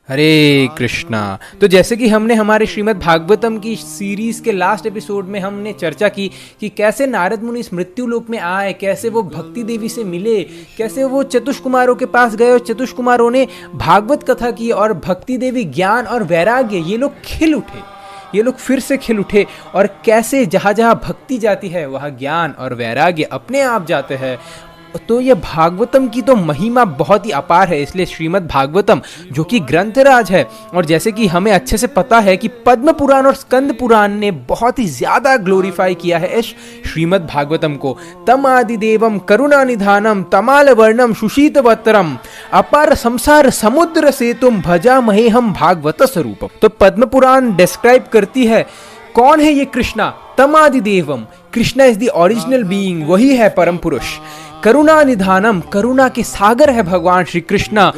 हरे कृष्णा। तो जैसे कि हमने हमारे श्रीमद् भागवतम की सीरीज के लास्ट एपिसोड में हमने चर्चा की कि कैसे नारद मुनि इस मृत्यु लोक में आए, कैसे वो भक्ति देवी से मिले, कैसे वो चतुष्कुमारों के पास गए और चतुष्कुमारों ने भागवत कथा की और भक्ति देवी ज्ञान और वैराग्य ये लोग खिल उठे, ये लोग फिर से खिल उठे और कैसे जहाँ जहाँ भक्ति जाती है वहाँ ज्ञान और वैराग्य अपने आप जाते हैं। तो ये भागवतम की तो महिमा बहुत ही अपार है। इसलिए श्रीमद् भागवतम जो कि ग्रंथराज है, और जैसे कि हमें अच्छे से पता है कि पद्म पुराण और स्कंद पुराण ने बहुत ही ज्यादा ग्लोरीफाई किया है इस श्रीमद् भागवतम को। तम आदि देवम करुणा निधानम तमाल वर्णम सुशीत वत्रम अपार संसार समुद्र सेतुम भजा महे हम भागवत स्वरूपम। तो पद्म पुराण डिस्क्राइब करती है कौन है ये कृष्णा। तमादि देवम, Krishna is the original being, वही है परम पुरुष। करुणा निधानम, करुणा के सागर है भगवान श्री कृष्णा।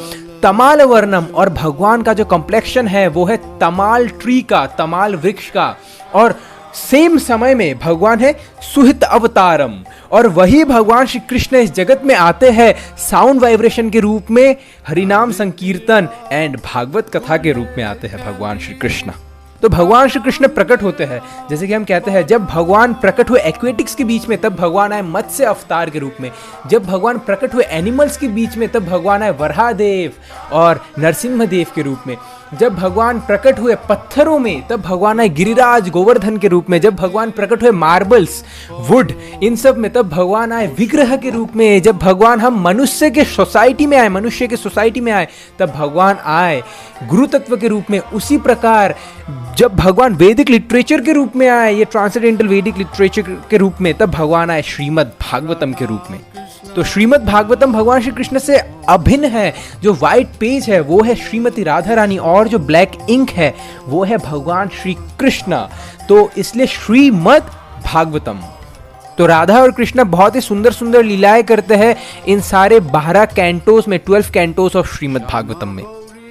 तमाल वर्णम, और भगवान का जो कॉम्प्लेक्शन है वो है तमाल ट्री का, तमाल वृक्ष का। और सेम समय में भगवान है सुहित अवतारम, और वही भगवान श्री कृष्ण इस जगत में आते हैं साउंड वाइब्रेशन के रूप में, हरिनाम संकीर्तन एंड भागवत कथा के रूप में आते हैं भगवान श्री कृष्ण। तो भगवान श्री कृष्ण प्रकट होते हैं, जैसे कि हम कहते हैं जब भगवान प्रकट हुए एक्वेटिक्स के बीच में तब भगवान आए मत्स्य अवतार के रूप में, जब भगवान प्रकट हुए एनिमल्स के बीच में तब भगवान आए वराहदेव और नरसिंहदेव के रूप में, जब भगवान प्रकट हुए पत्थरों में तब भगवान आए गिरिराज गोवर्धन के रूप में, जब भगवान प्रकट हुए मार्बल्स वुड इन सब में तब भगवान आए विग्रह के रूप में, जब भगवान हम मनुष्य के सोसाइटी में आए, मनुष्य के सोसाइटी में आए तब भगवान आए गुरु तत्व के रूप में। उसी प्रकार जब भगवान वैदिक लिटरेचर के रूप में आए, ये ट्रांसेंडेंटल वैदिक लिटरेचर के रूप में, तब भगवान आए श्रीमद् भागवतम के रूप में। तो श्रीमद् भागवतम भगवान श्री कृष्ण से अभिन्न है। जो व्हाइट पेज है वो है श्रीमती राधा रानी, और जो ब्लैक इंक है वो है भगवान श्री कृष्ण। तो इसलिए श्रीमद् भागवतम। तो राधा और कृष्ण बहुत ही सुंदर सुंदर लीलाएं करते हैं इन सारे 12 कैंटोस में, 12 कैंटोस ऑफ श्रीमद् भागवतम में,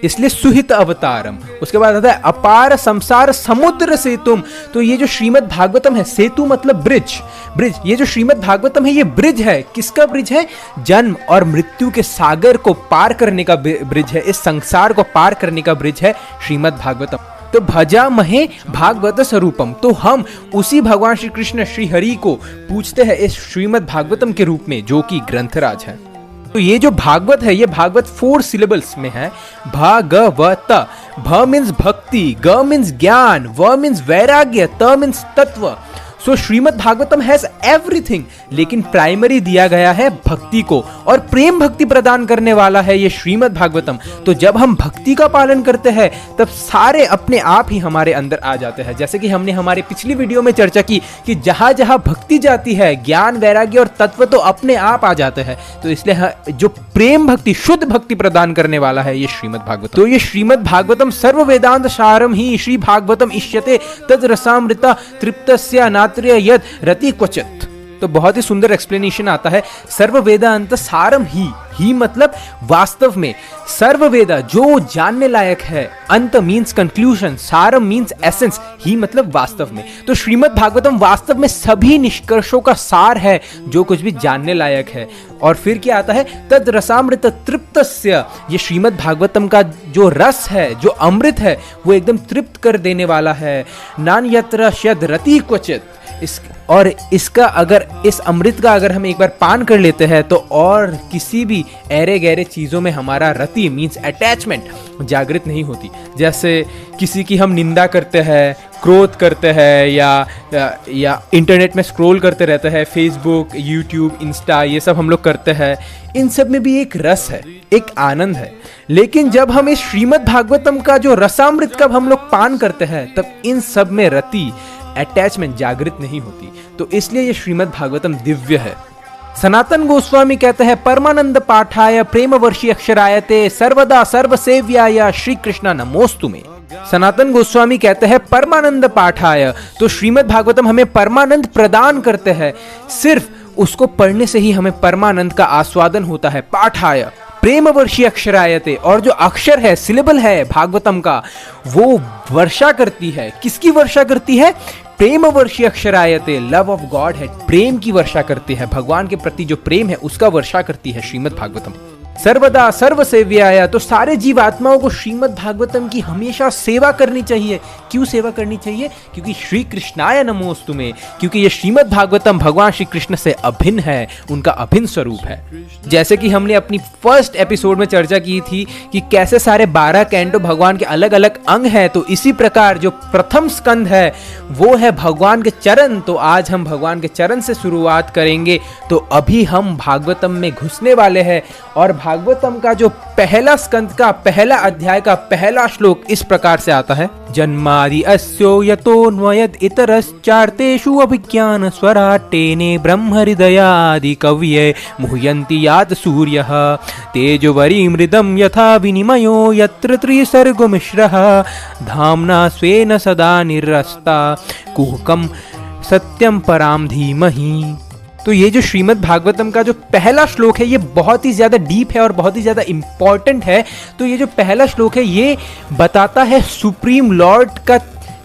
इसलिए सुहित अवतारम। उसके बाद आता है अपार संसार समुद्र सेतुम। तो ये जो श्रीमद् भागवतम है, सेतु मतलब ब्रिज, ब्रिज, ये जो श्रीमद् भागवतम है ये ब्रिज है। किसका ब्रिज है? जन्म और मृत्यु के सागर को पार करने का ब्रिज है, इस संसार को पार करने का ब्रिज है श्रीमद् भागवतम। तो भजा महे भागवत स्वरूपम, तो हम उसी भगवान श्री कृष्ण श्री हरि को पूछते हैं इस श्रीमद् भागवतम के रूप में जो कि ग्रंथराज है। तो ये जो भागवत है ये भागवत 4 सिलेबल्स में है। भागवत, भ मीन्स भक्ति, ग मीन्स ज्ञान, व मीन्स वैराग्य, त मीन्स तत्व। सो श्रीमद् भागवतम हैज एवरीथिंग, लेकिन प्राइमरी दिया गया है भक्ति को, और प्रेम भक्ति प्रदान करने वाला है ये श्रीमद् भागवतम। तो जब हम भक्ति का पालन करते हैं तब सारे अपने आप ही हमारे अंदर आ जाते हैं। जैसे कि हमने हमारे पिछली वीडियो में चर्चा की कि जहां जहां भक्ति जाती है ज्ञान वैराग्य और तत्व तो अपने आप आ जाते हैं। तो इसलिए जो प्रेम भक्ति, शुद्ध भक्ति प्रदान करने वाला है ये श्रीमद् भागवतम। तो ये श्रीमद् भागवतम सर्व वेदांत सारम ही श्री भागवतम इष्यते तद रसामृता तृप्तस्य नात्र्य यद रति क्वचित। तो बहुत ही सुंदर एक्सप्लेनेशन आता है। सर्व वेदांत सारम ही मतलब वास्तव में, सर्व वेदा जो जानने लायक है, अंत मीन्स कंक्लूजन, सारम मीन्स एसेंस, ही मतलब वास्तव में। तो श्रीमद् भागवतम वास्तव में सभी निष्कर्षों का सार है जो कुछ भी जानने लायक है। और फिर क्या आता है? तद रसामृत तृप्तस्य, ये श्रीमद् भागवतम का जो रस है, जो अमृत है, वो एकदम तृप्त कर देने वाला है। नान यत्र शद रति क्वचित, और इसका अगर, इस अमृत का अगर हम एक बार पान कर लेते हैं तो और किसी भी ऐरे गहरे चीजों में हमारा रति मीन्स अटैचमेंट जागृत नहीं होती। जैसे किसी की हम निंदा करते हैं, क्रोध करते हैं, या इंटरनेट में स्क्रॉल करते रहते हैं, फेसबुक, यूट्यूब, इंस्टा, ये सब हम लोग करते हैं। इन सब में भी एक रस है, एक आनंद है। लेकिन जब हम इस श्रीमद् भागवतम का जो रसामृत का हम लोग पान करते हैं तब इन सब में रति, अटैचमेंट जागृत नहीं होती। तो इसलिए ये श्रीमद् भागवतम दिव्य है। सनातन गोस्वामी कहते हैं परमानंद पाठाय प्रेम वर्षी अक्षरायते सर्वदा सर्वसेव्याय श्री कृष्ण नमोस्तु में। सनातन गोस्वामी कहते हैं परमानंद पाठाय, तो श्रीमद् भागवतम हमें परमानंद प्रदान करते हैं। सिर्फ उसको पढ़ने से ही हमें परमानंद का आस्वादन होता है। पाठाय प्रेम वर्षी अक्षरायते, और जो अक्षर है, सिलेबल है भागवतम का, वो वर्षा करती है। किसकी वर्षा करती है? प्रेम वर्षी अक्षरायते, लव ऑफ गॉड है, प्रेम की वर्षा करती है। भगवान के प्रति जो प्रेम है उसका वर्षा करती है श्रीमद् भागवतम। सर्वदा सर्वसेव्याय। तो सारे जीवात्माओं को श्रीमद् भागवतम की हमेशा सेवा करनी चाहिए। क्यों सेवा करनी चाहिए? क्योंकि श्री कृष्णाय नमोस्तुमे, क्योंकि ये श्रीमद् भागवतम भगवान श्री कृष्ण से अभिन्न है, उनका अभिन्न स्वरूप है। जैसे कि हमने अपनी फर्स्ट एपिसोड में चर्चा की थी कि कैसे सारे 12 कैंटो भगवान के अलग अलग अंग हैं, तो इसी प्रकार जो प्रथम स्कंद है वो है भगवान के चरण। तो आज हम भगवान के चरण से शुरुआत करेंगे। तो अभी हम भागवतम में घुसने वाले हैं और भागवतम का जो पहला स्कंद का पहला अध्याय का पहला श्लोक इस प्रकार से आता है। जन्मादि अस्यो यतोन्वयद इतरश्चार्तेषु अभिज्ञान स्वराटेने ब्रह्म हृदयादि कवये मुह्यन्ति यात सूर्यः तेजोवरी मृदं यथा विनिमयो यत्र त्रिसर्गो मिश्रः धाम्ना स्वेन सदा निरस्ता कुहकं सत्यम पराम धीमहि। तो ये जो श्रीमद् भागवतम का जो पहला श्लोक है ये बहुत ही ज़्यादा डीप है और बहुत ही ज़्यादा इम्पॉर्टेंट है। तो ये जो पहला श्लोक है ये बताता है सुप्रीम लॉर्ड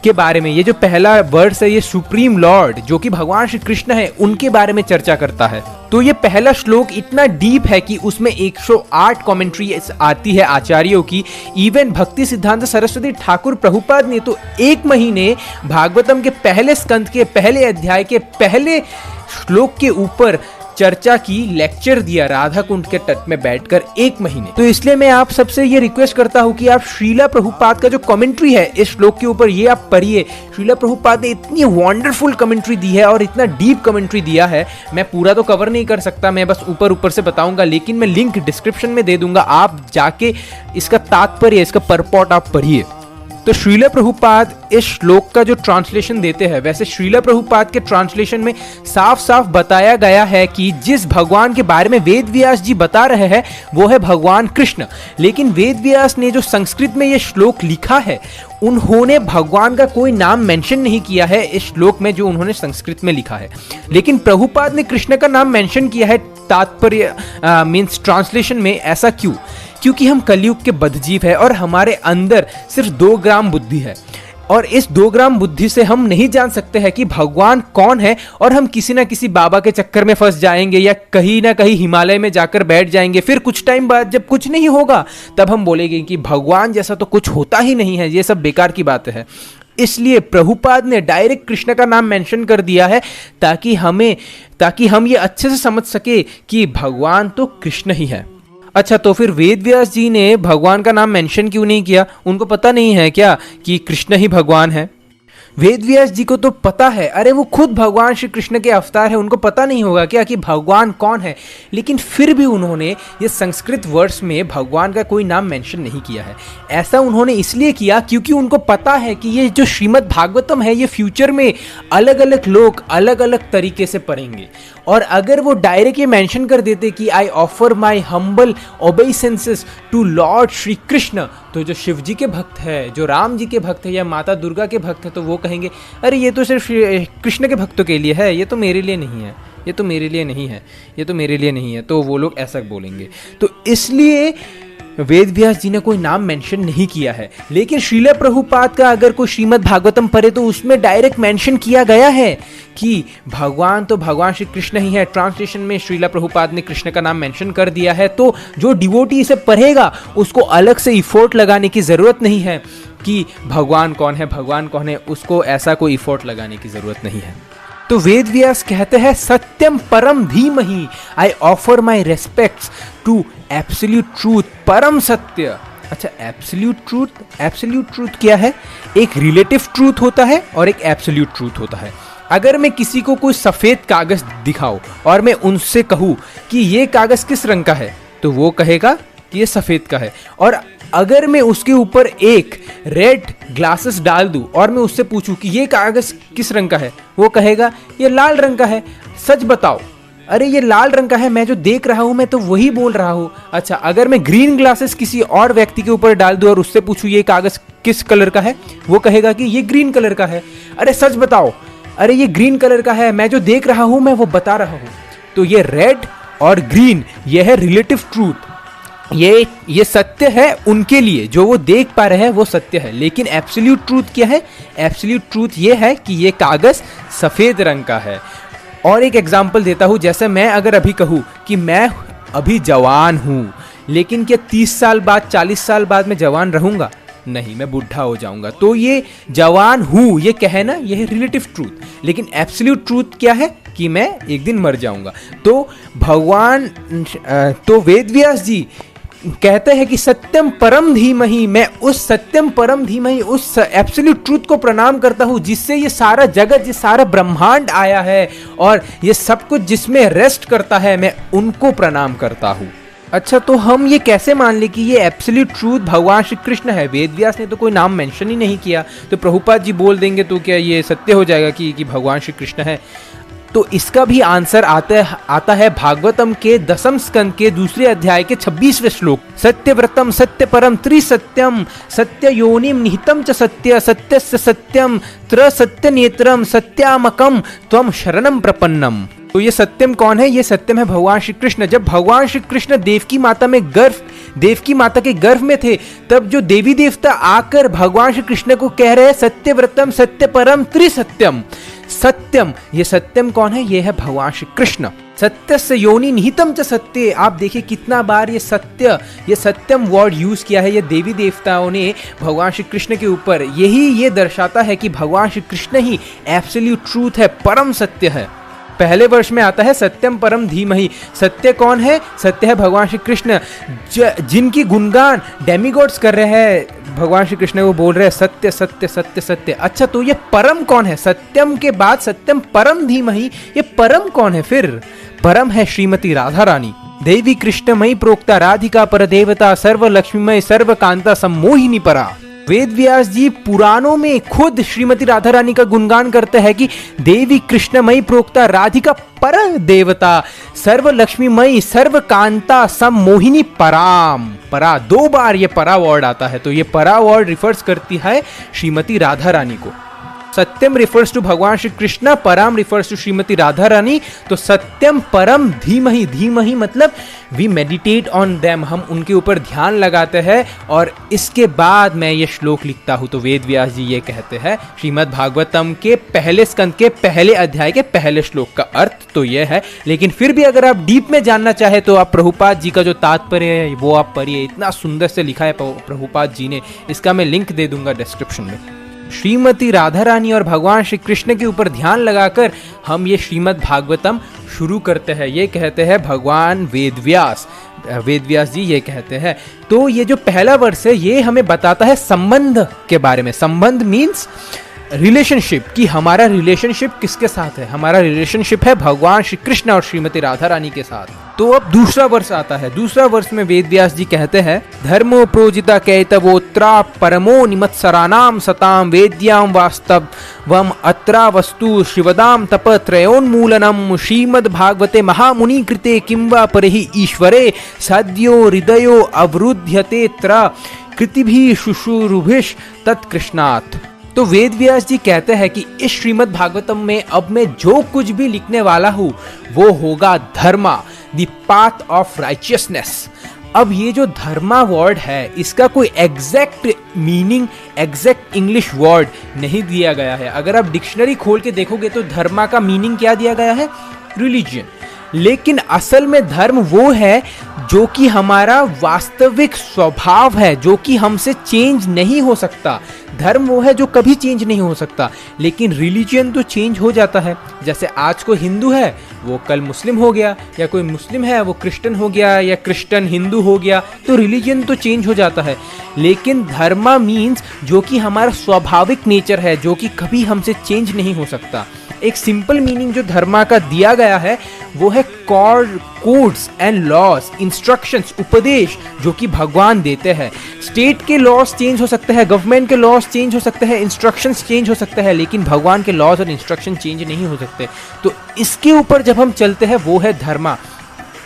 के बारे में। ये जो पहला वर्ड्स है ये सुप्रीम लॉर्ड जो कि भगवान श्री कृष्ण है उनके बारे में चर्चा करता है। तो ये पहला श्लोक इतना डीप है कि उसमें 108 कमेंट्री आती है आचार्यों की। इवन भक्ति सिद्धांत सरस्वती ठाकुर प्रभुपाद ने तो 1 महीने भागवतम के पहले स्कंद के पहले अध्याय के पहले श्लोक के ऊपर चर्चा की, लेक्चर दिया राधा कुंड के तट में बैठकर 1 महीने। तो इसलिए मैं आप सबसे ये रिक्वेस्ट करता हूँ कि आप श्रीला प्रभुपाद का जो कमेंट्री है इस श्लोक के ऊपर ये आप पढ़िए। श्रीला प्रभुपाद ने इतनी वंडरफुल कमेंट्री दी है और इतना डीप कमेंट्री दिया है, मैं पूरा तो कवर नहीं कर सकता, मैं बस ऊपर ऊपर से बताऊंगा, लेकिन मैं लिंक डिस्क्रिप्शन में दे दूंगा, आप जाके इसका तात्पर्य इसका परपॉट आप पढ़िए। तो श्रीला प्रभुपाद इस श्लोक का जो ट्रांसलेशन देते हैं, वैसे श्रीला प्रभुपाद के ट्रांसलेशन में साफ साफ बताया गया है कि जिस भगवान के बारे में वेद व्यास जी बता रहे हैं वो है भगवान कृष्ण। लेकिन वेद व्यास ने जो संस्कृत में ये श्लोक लिखा है उन्होंने भगवान का कोई नाम मेंशन नहीं किया है इस श्लोक में जो उन्होंने संस्कृत में लिखा है। लेकिन प्रभुपाद ने कृष्ण का नाम मेंशन किया है तात्पर्य मीन्स ट्रांसलेशन में। ऐसा क्यों? क्योंकि हम कलयुग के बद्धजीव है और हमारे अंदर सिर्फ 2 ग्राम बुद्धि है और इस 2 ग्राम बुद्धि से हम नहीं जान सकते हैं कि भगवान कौन है, और हम किसी ना किसी बाबा के चक्कर में फंस जाएंगे या कहीं ना कहीं हिमालय में जाकर बैठ जाएंगे। फिर कुछ टाइम बाद जब कुछ नहीं होगा तब हम बोलेंगे कि भगवान जैसा तो कुछ होता ही नहीं है, ये सब बेकार की बात है। इसलिए प्रभुपाद ने डायरेक्ट कृष्ण का नाम मेंशन कर दिया है ताकि हम ये अच्छे से समझ सके कि भगवान तो कृष्ण ही है। अच्छा, तो फिर वेद व्यास जी ने भगवान का नाम मेंशन क्यों नहीं किया? उनको पता नहीं है क्या कि कृष्ण ही भगवान है? वेद व्यास जी को तो पता है, अरे वो खुद भगवान श्री कृष्ण के अवतार है, उनको पता नहीं होगा क्या कि भगवान कौन है? लेकिन फिर भी उन्होंने ये संस्कृत वर्ड्स में भगवान का कोई नाम मेंशन नहीं किया है। ऐसा उन्होंने इसलिए किया क्योंकि उनको पता है कि ये जो श्रीमद् भागवतम है ये फ्यूचर में अलग अलग लोग अलग अलग तरीके से पढ़ेंगे, और अगर वो डायरेक्ट ये मेंशन कर देते कि I offer my humble obeisances to lord Shri Krishna, तो जो शिव जी के भक्त है, जो राम जी के भक्त है या माता दुर्गा के भक्त है, तो वो कहेंगे अरे ये तो सिर्फ कृष्ण के भक्तों के लिए है, ये तो मेरे लिए नहीं है, ये तो मेरे लिए नहीं है, ये तो मेरे लिए नहीं है, तो वो लोग ऐसा बोलेंगे। तो इसलिए वेद व्यास जी ने कोई नाम मेंशन नहीं किया है। लेकिन श्रीला प्रभुपाद का अगर कोई श्रीमद् भागवतम पढ़े तो उसमें डायरेक्ट मेंशन किया गया है कि भगवान तो भगवान श्री कृष्ण ही है। ट्रांसलेशन में श्रीला प्रभुपाद ने कृष्ण का नाम मेंशन कर दिया है, तो जो डिवोटी इसे पढ़ेगा उसको अलग से इफोर्ट लगाने की जरूरत नहीं है कि भगवान कौन है, भगवान कौन है, उसको ऐसा कोई इफोर्ट लगाने की जरूरत नहीं है। तो वेद व्यास कहते हैं सत्यम परम धीमहि, I offer my respects to absolute truth, परम सत्य। अच्छा, एब्सोल्यूट ट्रूथ क्या है? एक रिलेटिव ट्रूथ होता है और एक एब्सोल्यूट ट्रूथ होता है। अगर मैं किसी को कोई सफेद कागज दिखाऊं और मैं उनसे कहूं कि ये कागज किस रंग का है, तो वो कहेगा कि ये सफेद का है। और अगर मैं उसके ऊपर एक रेड ग्लासेस डाल दूं और मैं उससे पूछूं कि ये कागज किस रंग का है, वो कहेगा ये लाल रंग का है। सच बताओ, अरे ये लाल रंग का है, मैं जो देख रहा हूं मैं तो वही बोल रहा हूं। अच्छा, अगर मैं ग्रीन ग्लासेस किसी और व्यक्ति के ऊपर डाल दूं और उससे पूछूं ये कागज किस कलर का है, वो कहेगा कि ये ग्रीन कलर का है। अरे सच बताओ, अरे ये ग्रीन कलर का है, मैं जो देख रहा हूं मैं वो बता रहा हूं। तो ये रेड और ग्रीन ये है रिलेटिव ट्रूथ, ये सत्य है उनके लिए, जो वो देख पा रहे हैं वो सत्य है। लेकिन एब्सोल्यूट ट्रूथ क्या है? एब्सोल्यूट ट्रूथ ये है कि ये कागज सफेद रंग का है। और एक एग्जांपल देता हूं, जैसे मैं अगर अभी कहूं कि मैं अभी जवान हूं लेकिन क्या 30 साल बाद 40 साल बाद मैं जवान रहूंगा? नहीं, मैं बूढ़ा हो जाऊंगा। तो ये जवान हूं ये कहना ये है रिलेटिव ट्रूथ, लेकिन एब्सोल्यूट ट्रूथ क्या है कि मैं एक दिन मर जाऊंगा। तो भगवान तो वेदव्यास जी कहते हैं कि सत्यम परम धीमहि, मैं उस सत्यम परम धीमहि उस एब्सोल्यूट ट्रूथ को प्रणाम करता हूं जिससे ये सारा जगत, ये सारा ब्रह्मांड आया है और ये सब कुछ जिसमें रेस्ट करता है, मैं उनको प्रणाम करता हूं। अच्छा, तो हम ये कैसे मान ले कि ये एब्सोल्यूट ट्रूथ भगवान श्री कृष्ण है? वेदव्यास ने तो कोई नाम मेंशन ही नहीं किया, तो प्रभुपाद जी बोल देंगे तो क्या ये सत्य हो जाएगा कि भगवान श्री कृष्ण है? तो इसका भी आंसर आता है भागवतम के 10वें स्कंद के 2 अध्याय के 26वें श्लोक। सत्यव्रतम सत्यपरम त्रिसत्यम सत्य योनिम निहितम च सत्य सत्यस्य सत्यम त्रसत्य नेत्रम सत्यामकम त्वम शरणम प्रपन्नम। तो ये सत्यम कौन है? ये सत्यम है भगवान श्री कृष्ण। जब भगवान श्री कृष्ण देवकी माता के गर्भ में थे, तब जो देवी देवता आकर भगवान श्री कृष्ण को कह रहे हैं सत्यव्रतम सत्यपरम त्रिसत्यम। सत्यम, ये सत्यम कौन है? ये है भगवान श्री कृष्ण। सत्यस्य योनि निहितम च सत्य। आप देखिए कितना बार ये सत्यम वर्ड यूज किया है ये देवी देवताओं ने भगवान श्री कृष्ण के ऊपर। यही ये दर्शाता है कि भगवान श्री कृष्ण ही एब्सोल्यूट ट्रूथ है, परम सत्य है। पहले वर्ष में आता है सत्यम परम धीमहि। सत्य कौन है? सत्य है भगवान श्री कृष्ण, जिनकी गुणगान डेमिगॉड्स कर रहे हैं। भगवान श्री कृष्ण को बोल रहे हैं सत्य सत्य सत्य सत्य। अच्छा, तो ये परम कौन है? सत्यम के बाद सत्यम परम धीमहि, ये परम कौन है फिर? परम है श्रीमती राधा रानी। देवी कृष्णमयी प्रोक्ता राधिका पर देवता सर्व लक्ष्मीमय सर्व कांता सम्मोहिनी परा। वेदव्यास जी पुराणों में खुद श्रीमती राधा रानी का गुणगान करते हैं कि देवी कृष्णमयी प्रोक्ता राधिका पर देवता सर्व लक्ष्मीमयी सर्व कांता सम्मोहिनी पराम। परा 2 बार ये परा वर्ड आता है, तो ये परा वर्ड रिफर्स करती है श्रीमती राधा रानी को। सत्यम रिफर्स टू भगवान श्री कृष्ण, परम रिफर्स टू श्रीमती राधा रानी। तो सत्यम परम धीमहि, धीमहि मतलब वी मेडिटेट ऑन देम, हम उनके ऊपर ध्यान लगाते हैं और इसके बाद मैं ये श्लोक लिखता हूँ। तो वेद व्यास जी ये कहते हैं श्रीमद् भागवतम के पहले स्कंद के पहले अध्याय के पहले श्लोक का अर्थ तो ये है। लेकिन फिर भी अगर आप डीप में जानना चाहे तो आप प्रभुपाद जी का जो तात्पर्य है वो आप पढ़िए, इतना सुंदर से लिखा है प्रभुपाद जी ने, इसका मैं लिंक दे दूंगा डिस्क्रिप्शन में। श्रीमती राधा रानी और भगवान श्री कृष्ण के ऊपर ध्यान लगाकर हम ये श्रीमद् भागवतम शुरू करते हैं। ये कहते हैं भगवान वेदव्यास जी ये कहते हैं। तो ये जो पहला वर्ष है ये हमें बताता है संबंध के बारे में। संबंध मीन्स रिलेशनशिप, कि हमारा रिलेशनशिप किसके साथ है? हमारा रिलेशनशिप है भगवान श्री कृष्ण और श्रीमती राधा रानी के साथ। तो अब दूसरा वर्ष आता है। दूसरा वर्ष में वेदव्यास जी कहते हैं धर्मो प्रोजिता कैतवोत्रा परमो निमत्सराणाम सताम वेद्याम वास्तवम अत्रा वस्तु शिवदाम तप त्रयोन्मूलनम श्रीमद् भागवते महामुनि कृते किंवा परिहि ईश्वरे सद्यो हृदयो अवरुध्यते त्र कृतिभिः शुश्रूभिः तत्कृष्णात्। तो वेदव्यास जी कहते हैं कि इस श्रीमद् भागवतम में अब मैं जो कुछ भी लिखने वाला हूँ वो होगा धर्मा, द पाथ ऑफ राइचियसनेस। अब ये जो धर्मा वर्ड है इसका कोई exact meaning, exact English word नहीं दिया गया है। अगर आप डिक्शनरी खोल के देखोगे तो धर्मा का मीनिंग क्या दिया गया है? रिलीजियन। लेकिन असल में धर्म वो है जो कि हमारा वास्तविक स्वभाव है, जो कि हमसे चेंज नहीं हो सकता। धर्म वो है जो कभी चेंज नहीं हो सकता, लेकिन रिलीजियन तो चेंज हो जाता है। जैसे आज को हिंदू है वो कल मुस्लिम हो गया, या कोई मुस्लिम है वो क्रिश्चियन हो गया, या क्रिश्चियन हिंदू हो गया, तो रिलीजियन तो चेंज हो जाता है। लेकिन धर्मा मीन्स जो कि हमारा स्वाभाविक नेचर है, जो कि कभी हमसे चेंज नहीं हो सकता। एक सिंपल मीनिंग जो धर्मा का दिया गया है वो है कोड्स एंड लॉज, इंस्ट्रक्शंस, उपदेश जो कि भगवान देते हैं। स्टेट के लॉज चेंज हो सकते हैं, गवर्नमेंट के लॉज चेंज हो सकते हैं, इंस्ट्रक्शंस चेंज हो सकते हैं, लेकिन भगवान के लॉज और इंस्ट्रक्शन चेंज नहीं हो सकते। तो इसके ऊपर जब हम चलते हैं वो है धर्मा।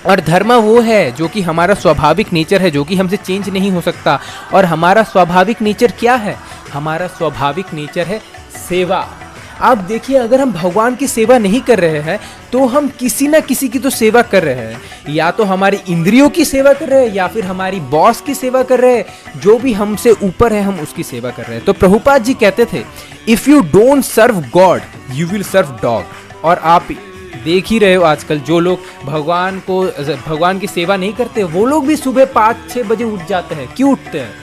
और धर्मा वो है जो कि हमारा स्वाभाविक नेचर है, जो कि हमसे चेंज नहीं हो सकता। और हमारा स्वाभाविक नेचर क्या है? हमारा स्वाभाविक नेचर है सेवा। आप देखिए, अगर हम भगवान की सेवा नहीं कर रहे हैं तो हम किसी ना किसी की तो सेवा कर रहे हैं। या तो हमारी इंद्रियों की सेवा कर रहे हैं, या फिर हमारी बॉस की सेवा कर रहे हैं। जो भी हमसे ऊपर है हम उसकी सेवा कर रहे हैं। तो प्रभुपाद जी कहते थे if you don't serve God you will serve dog. और आप देख ही रहे हो आजकल जो लोग भगवान की सेवा नहीं करते, वो लोग भी सुबह 5-6 बजे उठ जाते हैं। क्यों उठते हैं?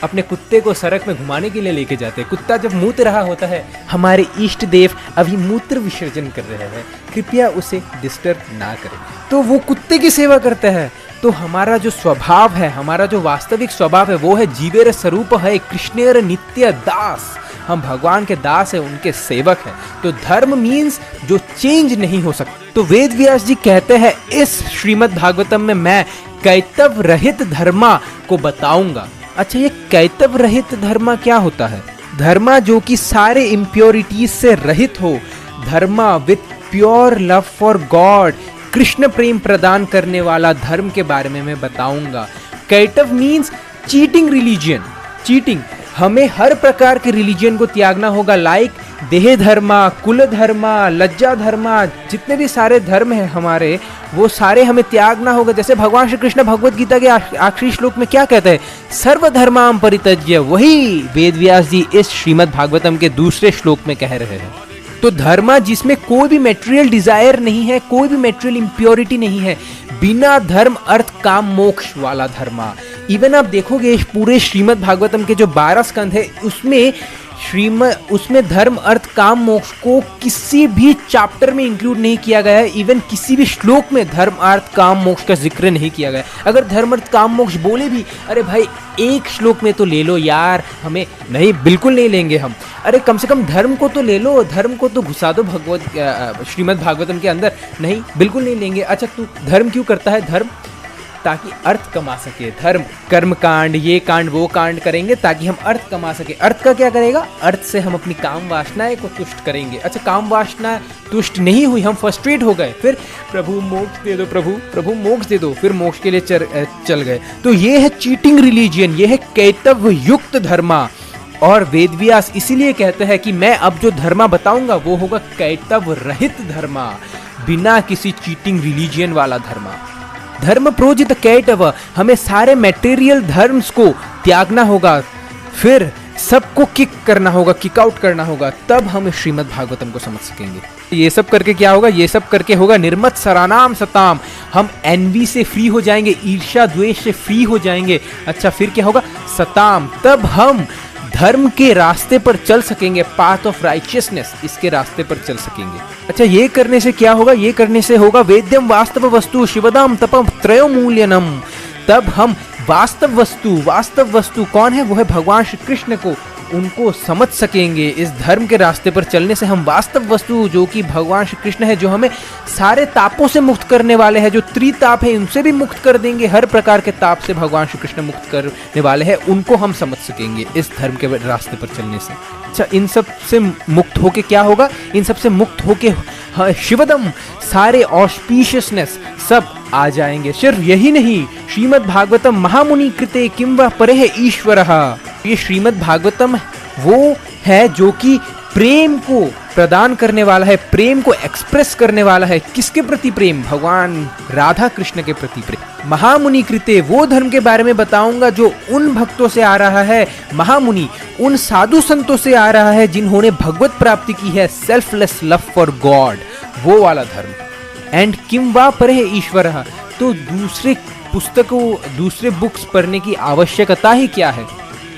अपने कुत्ते को सड़क में घुमाने के लिए लेके जाते हैं। कुत्ता जब मूत रहा होता है, हमारे इष्ट देव अभी मूत्र विसर्जन कर रहे हैं, कृपया उसे डिस्टर्ब ना करें, तो वो कुत्ते की सेवा करते हैं। तो हमारा जो स्वभाव है, हमारा जो वास्तविक स्वभाव है, वो है जीवेर स्वरूप है कृष्णेर नित्य दास। हम भगवान के दास है, उनके सेवक हैं। तो धर्म मीन्स जो चेंज नहीं हो सकता। तो वेद व्यास जी कहते हैं इस श्रीमद् भागवतम में मैं कैतव रहित धर्मा को बताऊंगा। अच्छा, ये कैतव रहित धर्मा क्या होता है? धर्मा जो कि सारे इम्प्योरिटीज से रहित हो, dharma with pure love for God, Krishna प्रेम प्रदान करने वाला धर्म के बारे में मैं बताऊंगा। Kaitava means cheating religion, cheating. हमें हर प्रकार के रिलीजियन को त्यागना होगा, लाइक देह धर्मा, कुल धर्मा, लज्जा धर्मा, जितने भी सारे धर्म हैं हमारे, वो सारे हमें त्यागना होगा। जैसे भगवान श्री कृष्ण भगवत गीता के आखिरी श्लोक में क्या कहते हैं? सर्वधर्माम परित्यज्य। वही वेद व्यास जी इस श्रीमद् भागवतम के दूसरे श्लोक में कह रहे हैं। तो धर्मा जिसमें कोई भी मेटेरियल डिजायर नहीं है, कोई भी मेटेरियल इम्प्योरिटी नहीं है, बिना धर्म अर्थ काम मोक्ष वाला धर्मा। इवन आप देखोगे पूरे श्रीमद् भागवतम के जो 12 स्कंध है, उसमें धर्म अर्थ काम मोक्ष को किसी भी चैप्टर में इंक्लूड नहीं किया गया है। इवन किसी भी श्लोक में धर्म अर्थ काम मोक्ष का जिक्र नहीं किया गया। अगर धर्म अर्थ काम मोक्ष बोले भी, अरे भाई एक श्लोक में तो ले लो यार, हमें नहीं, बिल्कुल नहीं लेंगे हम। अरे कम से कम धर्म को तो ले लो, धर्म को तो घुसा दो श्रीमद् भागवतम के अंदर। नहीं, बिल्कुल नहीं लेंगे। अच्छा, तू धर्म क्यों करता है? धर्म ताकि अर्थ कमा सके। धर्म कर्म कांड, ये कांड वो कांड करेंगे ताकि हम अर्थ कमा सके। अर्थ का क्या करेगा? अर्थ से हम अपनी काम वासनाएं को तुष्ट करेंगे। अच्छा, काम वासना तुष्ट नहीं हुई, हम फ्रस्ट्रेट हो गए, फिर प्रभु मोक्ष दे दो, प्रभु मोक्ष दे दो, फिर मोक्ष के लिए चल गए। तो ये है चीटिंग रिलीजियन, ये है कैतव युक्त धर्मा। और वेदव्यास इसीलिए कहते हैं कि मैं अब जो धर्मा बताऊंगा वो होगा कैतव रहित धर्मा, बिना किसी चीटिंग रिलीजियन वाला धर्मा। धर्म प्रोजित कैटव, हमें सारे मटेरियल धर्म्स को त्यागना होगा, फिर सबको किक करना होगा, किक आउट करना होगा, तब हम श्रीमद् भागवतम को समझ सकेंगे। ये सब करके क्या होगा? ये सब करके होगा निर्मत सरानाम सताम, हम एनवी से फ्री हो जाएंगे, ईर्ष्या द्वेष से फ्री हो जाएंगे। अच्छा, फिर क्या होगा? सताम, तब हम धर्म के रास्ते पर चल सकेंगे, पाथ ऑफ राइचियसनेस, इसके रास्ते पर चल सकेंगे। अच्छा, ये करने से क्या होगा? ये करने से होगा वेद्यम वास्तव वस्तु शिवदाम तपम त्रयोमूल्यनम, तब हम वास्तव वस्तु कौन है? वो है भगवान श्री कृष्ण को, उनको समझ सकेंगे। इस धर्म के रास्ते पर चलने से हम वास्तव वस्तु जो कि भगवान श्री कृष्ण है, जो हमें सारे तापों से मुक्त करने वाले हैं, जो त्रिताप है उनसे भी मुक्त कर देंगे, हर प्रकार के ताप से भगवान श्री कृष्ण मुक्त करने वाले हैं, उनको हम समझ सकेंगे इस धर्म के रास्ते पर चलने से। अच्छा, इन सब से मुक्त होके क्या होगा? इन सब से मुक्त होके शिवदम, सारे ऑस्पिशियसनेस सब आ जाएंगे। सिर्फ यही नहीं, श्रीमद् भागवतम महामुनि कृते किंवा परेह ईश्वरः, ये श्रीमद् भागवतम वो है जो कि प्रेम को प्रदान करने वाला है, प्रेम को एक्सप्रेस करने वाला है। किसके प्रति प्रेम? भगवान राधा कृष्ण के प्रति प्रेम। महामुनि कृते, वो धर्म के बारे में बताऊंगा जो उन भक्तों से आ रहा है, महामुनि उन साधु संतों से आ रहा है जिन्होंने भगवत प्राप्ति की है, सेल्फलेस लव फॉर गॉड, वो वाला धर्म। एंड किम वा परे ईश्वर, तो दूसरे पुस्तकों, दूसरे बुक्स पढ़ने की आवश्यकता ही क्या है?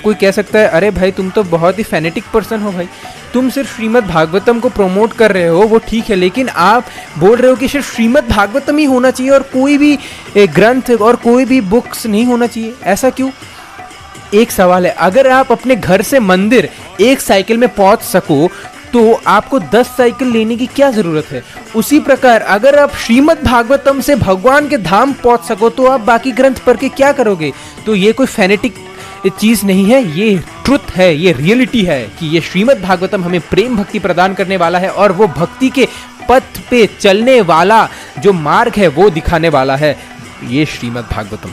कोई कह सकता है अरे भाई तुम तो बहुत ही फैनेटिक पर्सन हो भाई, तुम सिर्फ श्रीमद् भागवतम को प्रमोट कर रहे हो, वो ठीक है, लेकिन आप बोल रहे हो कि सिर्फ श्रीमद् भागवतम ही होना चाहिए और कोई भी ग्रंथ और कोई भी बुक्स नहीं होना चाहिए, ऐसा क्यों? एक सवाल है, अगर आप अपने घर से मंदिर 1 साइकिल में पहुंच सको तो आपको 10 साइकिल लेने की क्या जरूरत है? उसी प्रकार अगर आप श्रीमद् भागवतम से भगवान के धाम पहुंच सको तो आप बाकी ग्रंथ पढ़ के क्या करोगे? तो ये कोई फैनेटिक चीज नहीं है, ये ट्रुथ है, ये रियलिटी है कि ये श्रीमद् भागवतम हमें प्रेम भक्ति प्रदान करने वाला है और वो भक्ति के पथ पे चलने वाला जो मार्ग है वो दिखाने वाला है ये श्रीमद् भागवतम।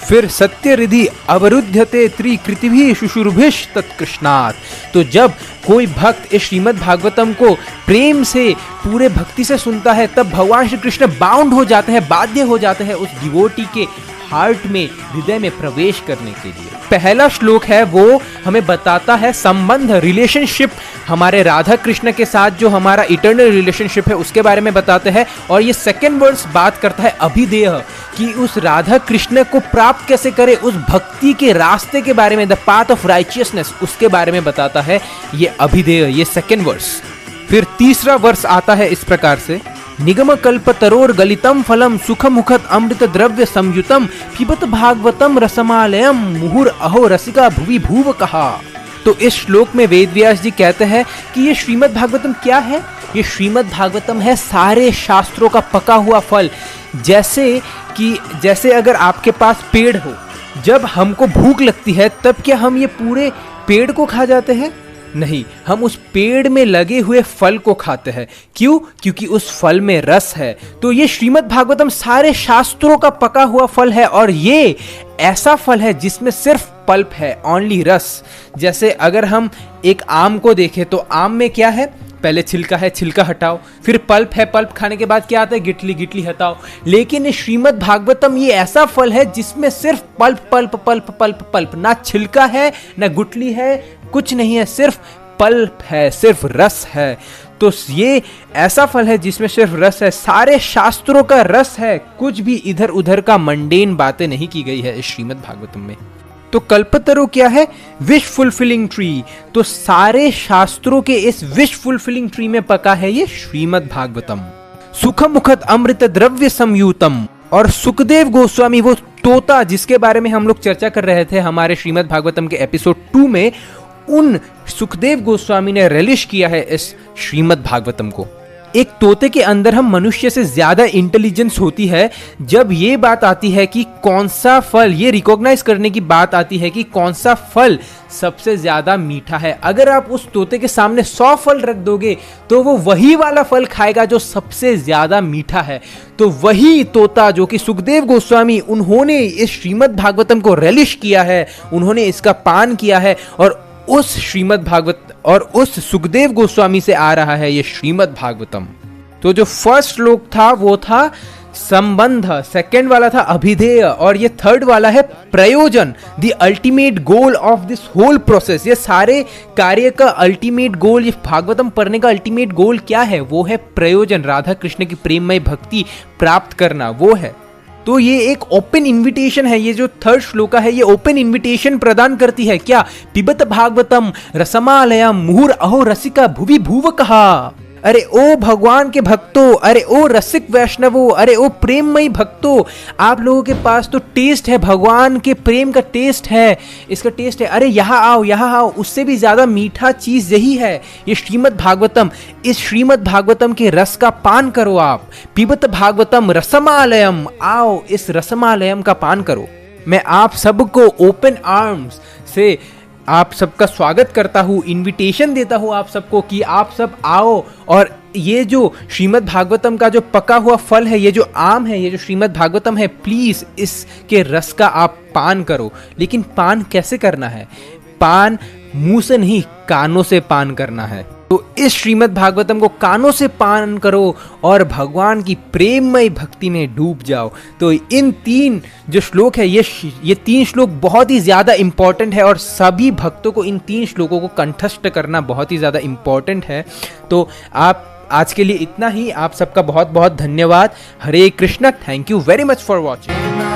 फिर सत्य रिधि अवरुध्यते त्रिकृतिभिः शुशुर्भिश्च तत्कृष्णात्, तो जब कोई भक्त इस श्रीमद् भागवतम को प्रेम से पूरे भक्ति से सुनता है तब भगवान श्री कृष्ण बाउंड हो जाते हैं, बाध्य हो जाते हैं उस डिवोटी के हार्ट में, हृदय में प्रवेश करने के लिए। पहला श्लोक है वो हमें बताता है संबंध, रिलेशनशिप हमारे राधा कृष्ण के साथ, जो हमारा इटर्नल रिलेशनशिप है उसके बारे में बताते हैं। और ये सेकंड वर्स बात करता है अभिधेय, कि उस राधा कृष्ण को प्राप्त कैसे करें, उस भक्ति के रास्ते के बारे में, द पाथ ऑफ राइचियसनेस, उसके बारे में बताता है ये अभिधेय, ये सेकंड वर्स। फिर तीसरा वर्स आता है इस प्रकार से, निगम कल्प तरोर गलितम फलम सुख मुखत अमृत द्रव्य संयुतम पिबत भागवतम रसमालयम मुहुर अहो रसिका भुवि भूव कहा। तो इस श्लोक में वेदव्यास जी कहते हैं कि ये श्रीमद् भागवतम क्या है? ये श्रीमद् भागवतम है सारे शास्त्रों का पका हुआ फल। जैसे अगर आपके पास पेड़ हो, जब हमको भूख लगती है तब क्या हम ये पूरे पेड़ को खा जाते हैं? नहीं, हम उस पेड़ में लगे हुए फल को खाते हैं। क्यों? क्योंकि उस फल में रस है। तो ये श्रीमद् भागवतम सारे शास्त्रों का पका हुआ फल है, और ये ऐसा फल है जिसमें सिर्फ पल्प है, ओनली रस। जैसे अगर हम एक आम को देखें तो आम में क्या है? पहले छिलका है, छिलका हटाओ, फिर पल्प है, पल्प खाने के बाद क्या आता है? गिटली, गिटली हटाओ। लेकिन श्रीमद् भागवतम ये ऐसा फल है जिसमें सिर्फ pulp pulp pulp pulp pulp, ना छिलका है ना गुठली है, कुछ नहीं है, सिर्फ पल्प है, सिर्फ रस है। तो ये ऐसा फल है जिसमें सिर्फ रस है, सारे शास्त्रों का रस है, कुछ भी इधर उधर का मंडेन बातें नहीं की गई है इस श्रीमद् भागवतम में। तो कल्पतरु क्या है? Wish fulfilling tree. तो सारे शास्त्रों के इस विश फुलफिलिंग ट्री में पका है ये श्रीमद् भागवतम। सुख मुखत अमृत द्रव्य संयुतम। और सुखदेव गोस्वामी, वो तोता जिसके बारे में हम लोग चर्चा कर रहे थे हमारे श्रीमद् भागवतम के एपिसोड 2 में, उन सुखदेव गोस्वामी ने रिलिश किया है इस श्रीमद् भागवतम को। एक तोते के अंदर हम मनुष्य से ज्यादा इंटेलिजेंस होती है जब ये बात आती है कि कौन सा फल, ये रिकॉग्नाइज करने की बात आती है कि कौन सा फल सबसे ज्यादा मीठा है। अगर आप उस तोते के सामने 100 फल रख दोगे तो वो वही वाला फल खाएगा जो सबसे ज्यादा मीठा है। तो वही तोता जो कि सुखदेव गोस्वामी, उन्होंने इस श्रीमद् भागवतम को रिलिश किया है, उन्होंने इसका पान किया है, और उस श्रीमद् भागवत और उस सुखदेव गोस्वामी से आ रहा है ये श्रीमद् भागवतम। तो जो फर्स्ट श्लोक था वो था संबंध, सेकंड वाला था अभिधेय, और ये थर्ड वाला है प्रयोजन, the ultimate goal of this whole process. ये सारे कार्य का अल्टीमेट गोल, ये भागवतम पढ़ने का अल्टीमेट गोल क्या है? वो है प्रयोजन, राधा कृष्ण की प्रेममय भक्ति प्राप्त करना, वो है। तो ये एक ओपन इनविटेशन है, ये जो थर्ड श्लोका है ये ओपन इनविटेशन प्रदान करती है। क्या? पिबत भागवतम रसमालयम मुहुर अहो रसिका भुवि भूव कहा। अरे ओ भगवान के भक्तों, अरे ओ रसिक वैष्णवों, अरे ओ प्रेममयी भक्तों, आप लोगों के पास तो टेस्ट है, भगवान के प्रेम का टेस्ट है, इसका टेस्ट है। अरे यहाँ आओ, यहाँ आओ, उससे भी ज्यादा मीठा चीज यही है, ये श्रीमद् भागवतम। इस श्रीमद् भागवतम के रस का पान करो आप। पिबत भागवतम रसमालयम, आओ इस रसमालयम का पान करो। मैं आप सबको ओपन आर्म्स से आप सबका स्वागत करता हूँ, इनविटेशन देता हूँ आप सबको कि आप सब आओ, और ये जो श्रीमद् भागवतम का जो पका हुआ फल है, ये जो आम है, ये जो श्रीमद् भागवतम है, प्लीज इसके रस का आप पान करो। लेकिन पान कैसे करना है? पान मुंह से नहीं, कानों से पान करना है। तो इस श्रीमद् भागवतम को कानों से पान करो और भगवान की प्रेममय भक्ति में डूब जाओ। तो इन 3 जो श्लोक है, ये 3 श्लोक बहुत ही ज्यादा इंपॉर्टेंट है, और सभी भक्तों को इन 3 श्लोकों को कंठस्थ करना बहुत ही ज्यादा इंपॉर्टेंट है। तो आप आज के लिए इतना ही। आप सबका बहुत बहुत धन्यवाद। Hare Krishna. Thank you very much for watching.